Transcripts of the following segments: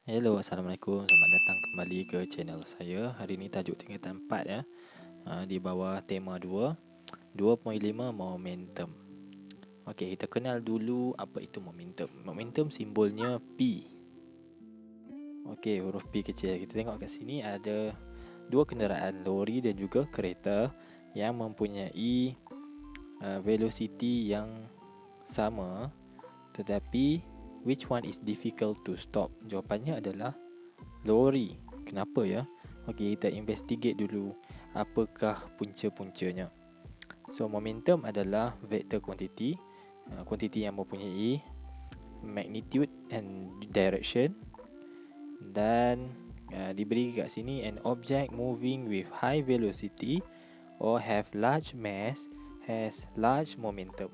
Hello, Assalamualaikum. Selamat datang kembali ke channel saya. Hari ini tajuk tingkatan 4 ya. Di bawah tema 2.5 momentum. Okey, kita kenal dulu apa itu momentum. Momentum simbolnya P. Okey, huruf P kecil. Kita tengok kat sini ada dua kenderaan, lori dan juga kereta yang mempunyai velocity yang sama, tetapi which one is difficult to stop? Jawapannya adalah lori. Kenapa ya? Okey, kita investigate dulu apakah punca-puncanya. So, momentum adalah vector quantity, kuantiti yang mempunyai magnitude and direction, dan diberi kat sini an object moving with high velocity or have large mass has large momentum.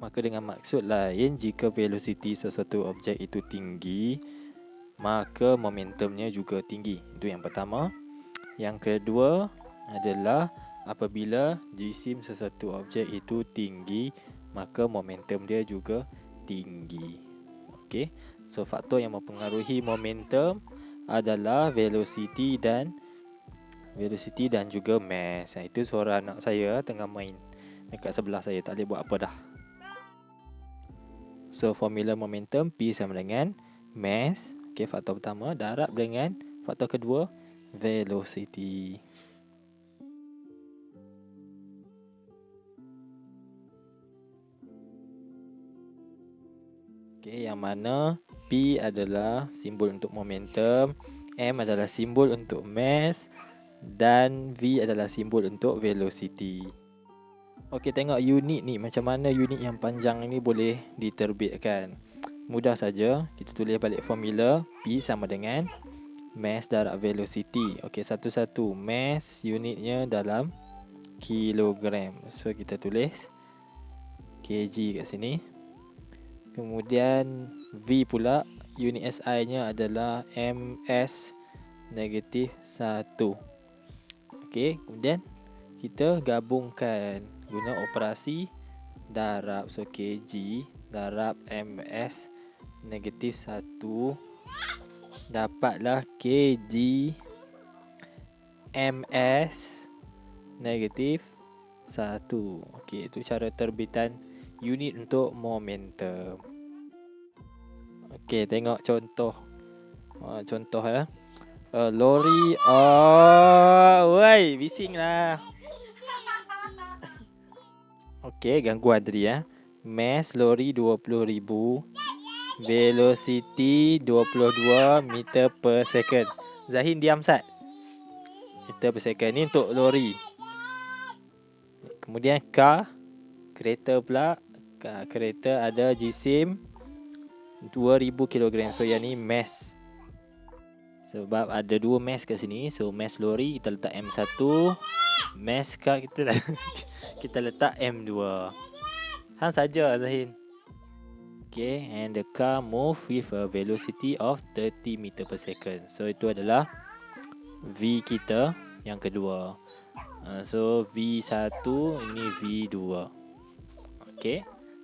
Maka dengan maksud lain, jika velocity sesuatu objek itu tinggi, maka momentumnya juga tinggi. Itu yang pertama. Yang kedua adalah apabila jisim sesuatu objek itu tinggi, maka momentum dia juga tinggi. Okey. So faktor yang mempengaruhi momentum adalah velocity dan juga mass. Itu suara anak saya tengah main dekat sebelah saya, tak boleh buat apa dah. So formula momentum P sama dengan mass, okey, faktor pertama, darab dengan faktor kedua, velocity. Okey, yang mana P adalah simbol untuk momentum, M adalah simbol untuk mass dan V adalah simbol untuk velocity. Okey, tengok unit ni, macam mana unit yang panjang ini boleh diterbitkan. Mudah saja, kita tulis balik formula P sama dengan mass darab velocity. Okey, satu-satu. Mass unitnya dalam kilogram. So kita tulis kg kat sini. Kemudian V pula, unit SI-nya adalah ms negatif 1. Okey, kemudian kita gabungkan guna operasi darab. So kg darab ms negatif 1 dapatlah kg ms negatif 1. Okey, itu cara terbitan unit untuk momentum. Okey, tengok contoh. Contoh ya. Lori. Woi, bisinglah. Okey, gangguan tadi ya. Mass lori 20,000. Velocity 22 meter per second. Zahin diam sat. Meter per second ni untuk lori. Kemudian car, kereta pula. Kereta ada jisim 2000 kg. So yang ni mass. Sebab ada dua mass kat sini. So mass lori kita letak M1. Mass car kita kita letak M2. Hang saja Zahin. Okay, and the car move with a velocity of 30 meter per second. So itu adalah V kita yang kedua. So V1 ini V2. Okay.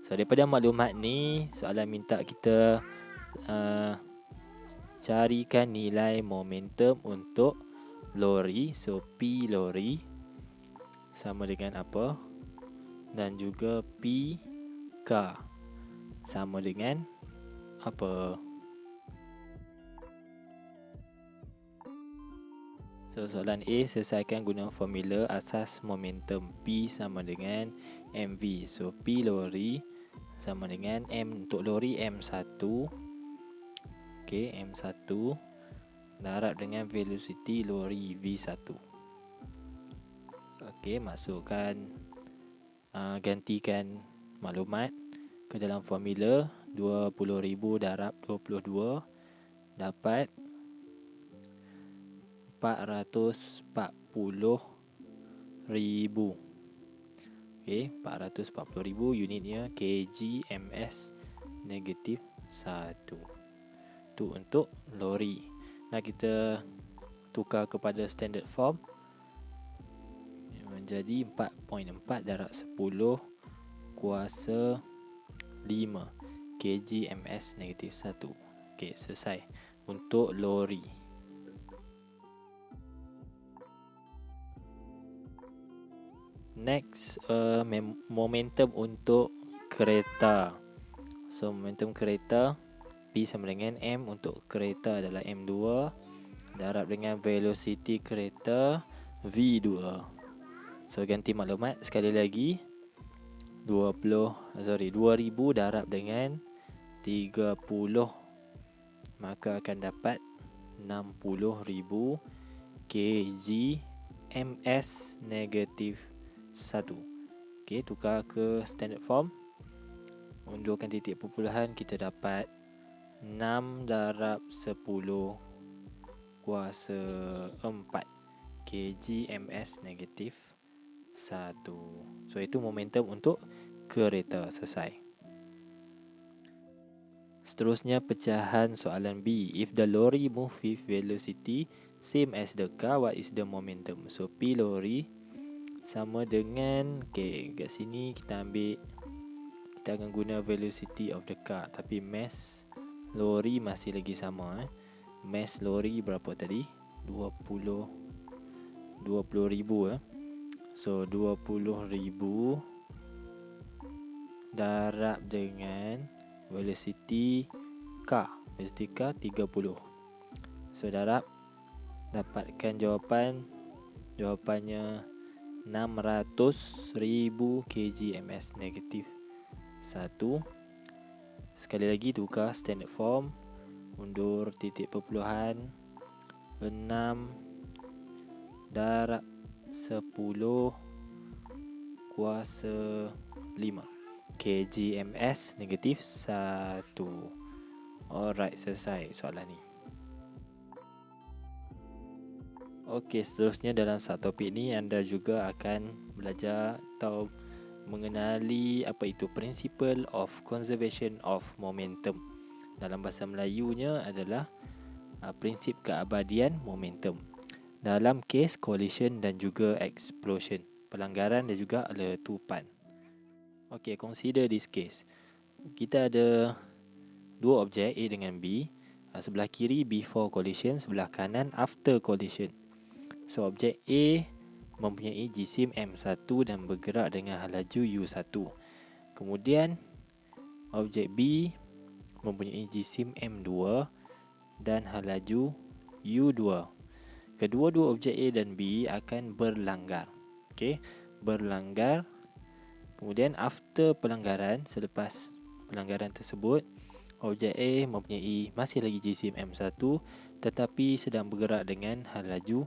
So daripada maklumat ni, soalan minta kita carikan nilai momentum untuk lori. So P lori sama dengan apa? Dan juga P car sama dengan apa? So soalan A, selesaikan guna formula asas momentum P sama dengan mv. So P lori sama dengan M untuk lori M1. Okey, M1 darab dengan velocity lori V1. Okey, masukkan gantikan maklumat ke dalam formula. 20,000 darab 22 dapat 440,000. Okey, 440,000, unitnya kg ms negatif 1. Tu untuk lori. Nah, kita tukar kepada standard form menjadi 4.4 darab 10 kuasa 5 kg ms negatif 1. Okey, selesai. untuk lori. Next, momentum untuk kereta. So momentum kereta P sama dengan M. Untuk kereta adalah M2 darab dengan velocity kereta V2. So ganti maklumat sekali lagi. 2000 darab dengan 30, maka akan dapat 60,000 kg ms negatif 1. Okey, tukar ke standard form. Undurkan titik perpuluhan, kita dapat 6 darab 10 kuasa 4 kg ms negatif 1. So itu momentum untuk kereta. Selesai. Seterusnya pecahan soalan B. If the lorry move with velocity same as the car, what is the momentum? So P lorry sama dengan, kat sini kita akan guna velocity of the car, tapi mass lorry masih lagi sama. Mass lorry berapa tadi? 20,000 So 20,000 darab dengan velocity K. Velocity K 30. So dapatkan jawapannya 600,000 kg ms negatif 1. Sekali lagi tukar standard form. Undur titik perpuluhan. 6 darab 10 kuasa 5 kg ms negatif 1. Alright, selesai soalan ni. Okey, seterusnya dalam satu topik ni anda juga akan belajar atau mengenali apa itu principle of conservation of momentum. Dalam bahasa Melayunya adalah prinsip keabadian momentum. Dalam kes collision dan juga explosion, pelanggaran dan juga letupan. Okey, consider this case. Kita ada dua objek A dengan B. Sebelah kiri before collision, sebelah kanan after collision. So objek A mempunyai jisim M1 dan bergerak dengan laju U1. Kemudian objek B mempunyai jisim M2 dan laju U2. Kedua-dua objek A dan B akan berlanggar. Okey, berlanggar. Kemudian after pelanggaran, selepas pelanggaran tersebut, objek A mempunyai masih lagi jisim M1 tetapi sedang bergerak dengan laju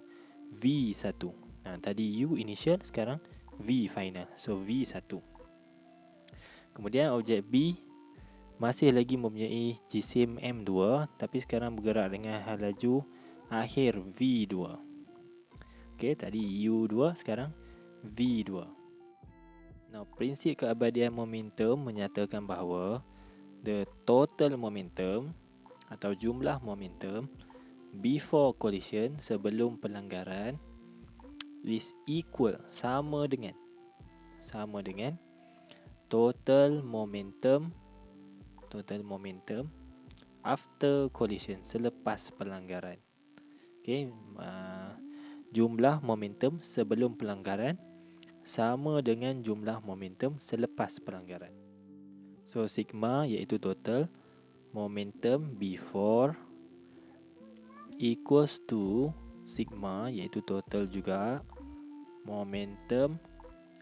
V1. Tadi U initial, sekarang V final. So V1. Kemudian objek B masih lagi mempunyai jisim M2 tapi sekarang bergerak dengan laju akhir V2. Okey, tadi U2, sekarang V2. Now, prinsip keabadian momentum menyatakan bahawa the total momentum atau jumlah momentum before collision, sebelum pelanggaran, is equal, sama dengan total momentum after collision, selepas pelanggaran. Okey, jumlah momentum sebelum pelanggaran sama dengan jumlah momentum selepas pelanggaran. So sigma iaitu total momentum before equals to sigma iaitu total juga momentum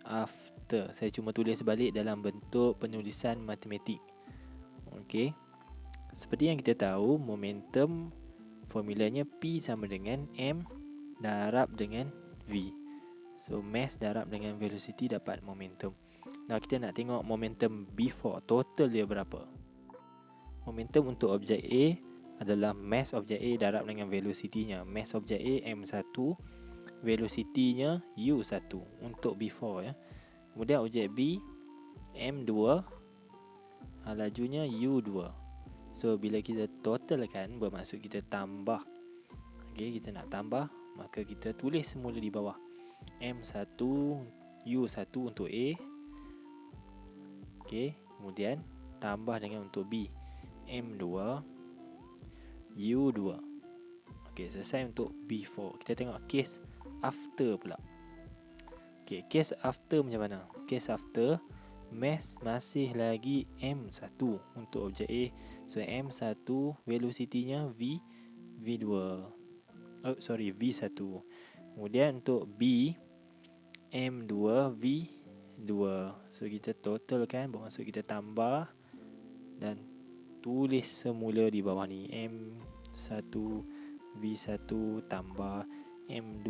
after. Saya cuma tulis balik dalam bentuk penulisan matematik. Okey, seperti yang kita tahu, momentum formulanya P sama dengan M darab dengan V. So mass darab dengan velocity dapat momentum. Nah, kita nak tengok momentum before, total dia berapa. Momentum untuk objek A adalah mass objek A darab dengan velocity-nya. Mass objek A M1, velocity-nya U1 untuk before, ya. Kemudian objek B M2, lajunya U2. So bila kita totalkan, bermaksud kita tambah. Okey, kita nak tambah, maka kita tulis semula di bawah. M1 U1 untuk A. Okey, kemudian tambah dengan untuk B M2 U2. Okey, selesai untuk before. Kita tengok case after pula. Okey, case after macam mana? Case after, mass masih lagi M1 untuk objek A. So M1 velocity-nya V2. V1. Kemudian untuk B, M2 V2. So kita totalkan, bermaksud kita tambah dan tulis semula di bawah ni, M1 V1 tambah M2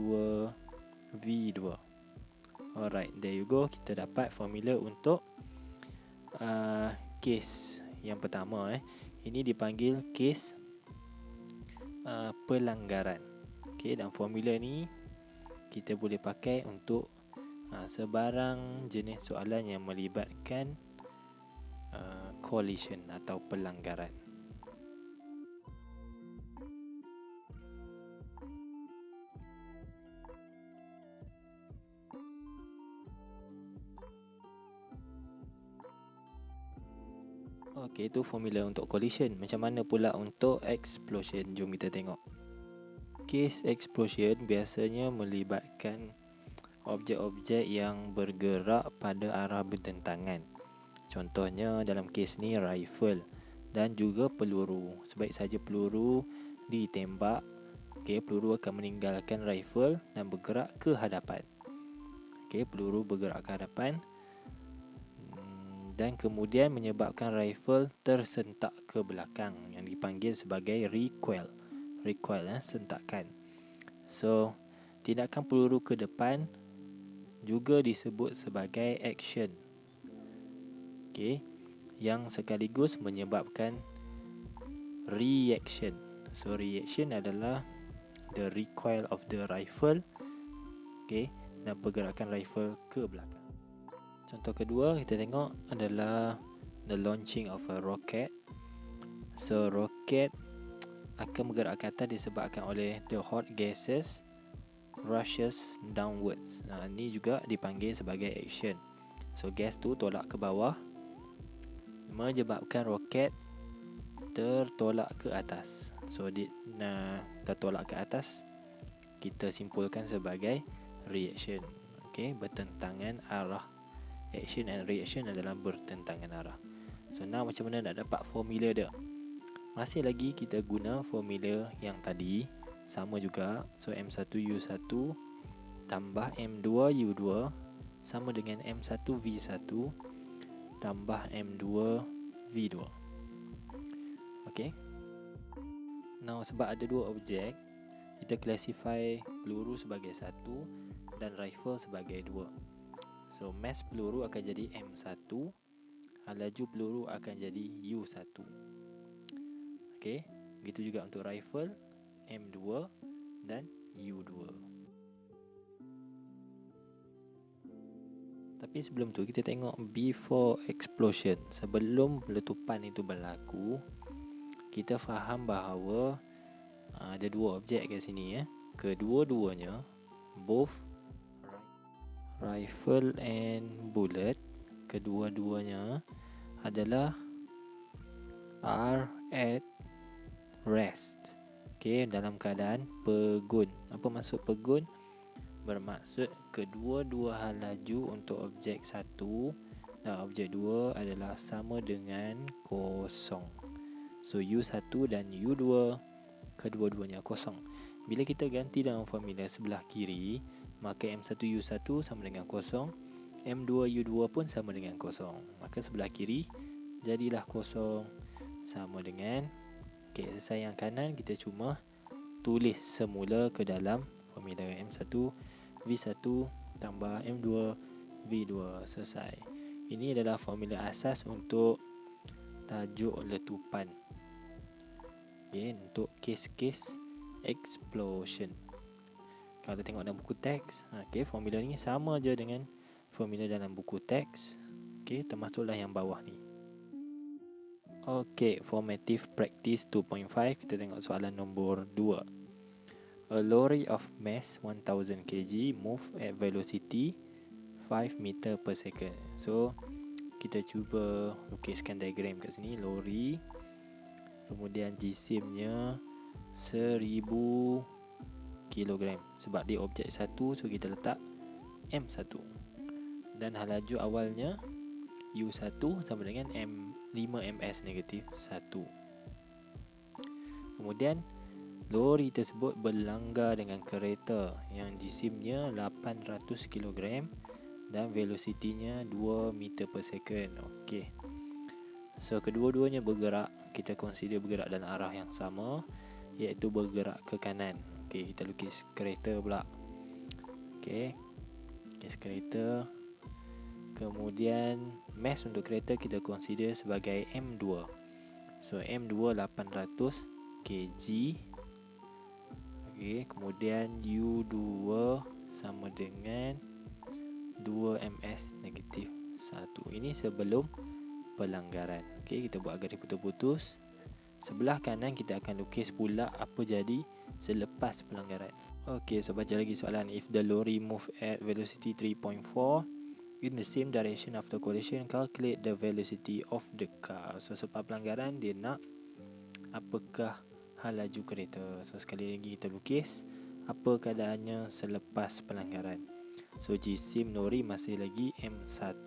V2. Alright, there you go. Kita dapat formula untuk case yang pertama. Ini dipanggil case pelanggaran. Okay, dan formula ni kita boleh pakai untuk sebarang jenis soalan yang melibatkan collision atau pelanggaran. Okey, itu formula untuk collision. Macam mana pula untuk explosion? Jom kita tengok. Case explosion biasanya melibatkan objek-objek yang bergerak pada arah bertentangan. Contohnya dalam kes ni rifle dan juga peluru. Sebaik saja peluru ditembak, peluru akan meninggalkan rifle dan bergerak ke hadapan. Peluru bergerak ke hadapan dan kemudian menyebabkan rifle tersentak ke belakang yang dipanggil sebagai recoil. Recoil, sentakan. So, tindakan peluru ke depan juga disebut sebagai action. Yang sekaligus menyebabkan reaction. So, reaction adalah the recoil of the rifle, dan pergerakan rifle ke belakang. Contoh kedua kita tengok adalah the launching of a rocket. So rocket akan bergerak ke atas disebabkan oleh the hot gases rushes downwards. Ini juga dipanggil sebagai action. So gas tu tolak ke bawah, menyebabkan roket tertolak ke atas. So tertolak ke atas kita simpulkan sebagai reaction. Bertentangan arah. Action and reaction adalah bertentangan arah. So now macam mana nak dapat formula dia? Masih lagi kita guna formula yang tadi, sama juga. So M1U1 tambah M2U2 sama dengan M1V1 tambah M2V2. Now sebab ada dua objek, kita classify peluru sebagai 1 dan rifle sebagai 2. So mass peluru akan jadi M1, laju peluru akan jadi U1. Begitu juga untuk rifle, M2 dan U2. Tapi sebelum tu kita tengok before explosion. Sebelum letupan itu berlaku, kita faham bahawa ada dua objek kat sini. Kedua-duanya, both rifle and bullet, kedua-duanya adalah are at rest. Dalam keadaan pegun. Apa maksud pegun? Bermaksud kedua-dua hal laju untuk objek 1 dan objek 2 adalah sama dengan kosong. So U1 dan U2 kedua-duanya kosong. Bila kita ganti dalam formula sebelah kiri, maka M1U1 sama dengan kosong, M2U2 pun sama dengan kosong. Maka sebelah kiri jadilah kosong sama dengan selesai. Yang kanan kita cuma tulis semula ke dalam formula M1V1 tambah M2V2. Selesai. Ini adalah formula asas untuk tajuk letupan, untuk kes-kes explosion. Kalau tengok dalam buku teks, formula ni sama je dengan formula dalam buku teks. Termasuklah yang bawah ni. Formative practice 2.5. Kita tengok soalan nombor 2. A lorry of mass 1000 kg move at velocity 5 meter per second. So kita cuba lukiskan diagram kat sini. Lori, kemudian jisimnya 1000 kilogram. Sebab dia objek satu, so kita letak M1. Dan halaju awalnya U1 sama dengan 5ms negatif 1. Kemudian lori tersebut berlanggar dengan kereta yang jisimnya 800 kg dan velocity-nya 2 meter per second. Okey. So kedua-duanya bergerak, kita consider bergerak dalam arah yang sama, iaitu bergerak ke kanan. Okey, kita lukis kereta pula. Okey. Lukis kereta. Kemudian mass untuk kereta kita consider sebagai M2. So M2 800 kg. Okey, kemudian U2 sama dengan 2ms negatif 1. Ini sebelum pelanggaran. Okey, kita buat garis putus-putus. Sebelah kanan kita akan lukis pula apa jadi selepas pelanggaran. Okey, so baca lagi soalan. If the lorry move at velocity 3.4 in the same direction after collision, calculate the velocity of the car. So sebab pelanggaran dia nak apakah hal laju kereta. So sekali lagi kita lukis apa keadaannya selepas pelanggaran. So jisim lori masih lagi M1,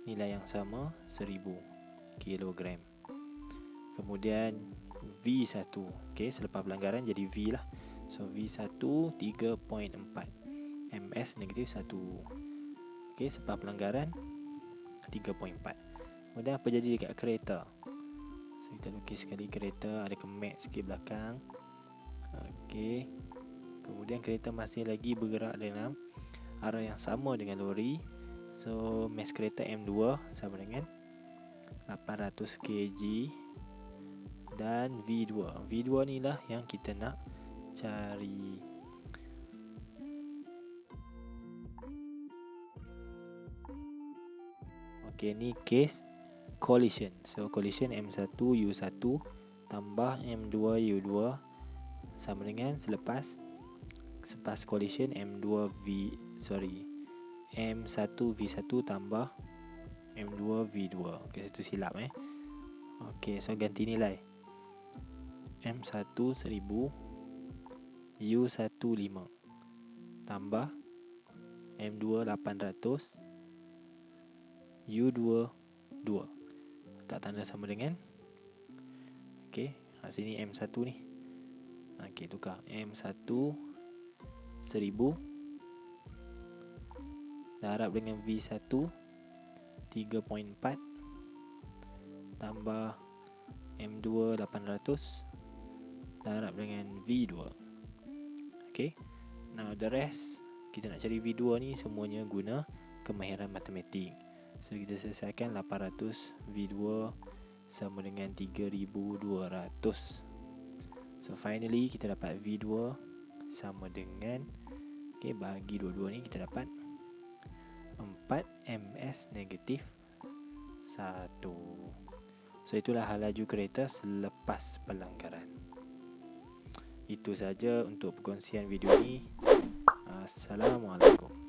nilai yang sama 1000 kg. Kemudian V1, okay, selepas pelanggaran jadi V lah. So V1 3.4 ms negatif 1. Okay, sebab pelanggaran 3.4. Kemudian apa jadi dekat kereta? So kita lukis sekali kereta, ada kemek sikit belakang. Okay. Kemudian kereta masih lagi bergerak dalam arah yang sama dengan lori. So mass kereta M2 sama dengan 800 kg dan V2. V2 ni lah yang kita nak cari. Okey, ni case collision. So collision M1 U1 tambah M2 U2 sama dengan selepas collision M1 V1 tambah M2 V2. Okey, satu silap Okey, so ganti nilai. M1 1000, U1 5 tambah M2 800, U2 2. Tak tanda sama dengan. Okey, sini M1 ni. Okey, tukar. M1 1000 darab dengan V1 3.4 tambah M2 800 darab dengan V2. Okey. Now the rest, kita nak cari V2 ni semuanya guna kemahiran matematik. So kita selesaikan 800 V2 sama dengan 3200. So finally kita dapat V2 sama dengan, okay, bagi dua-dua ni kita dapat 4 ms negatif 1. So itulah hal laju kereta selepas pelanggaran. Itu saja untuk perkongsian video ni. Assalamualaikum.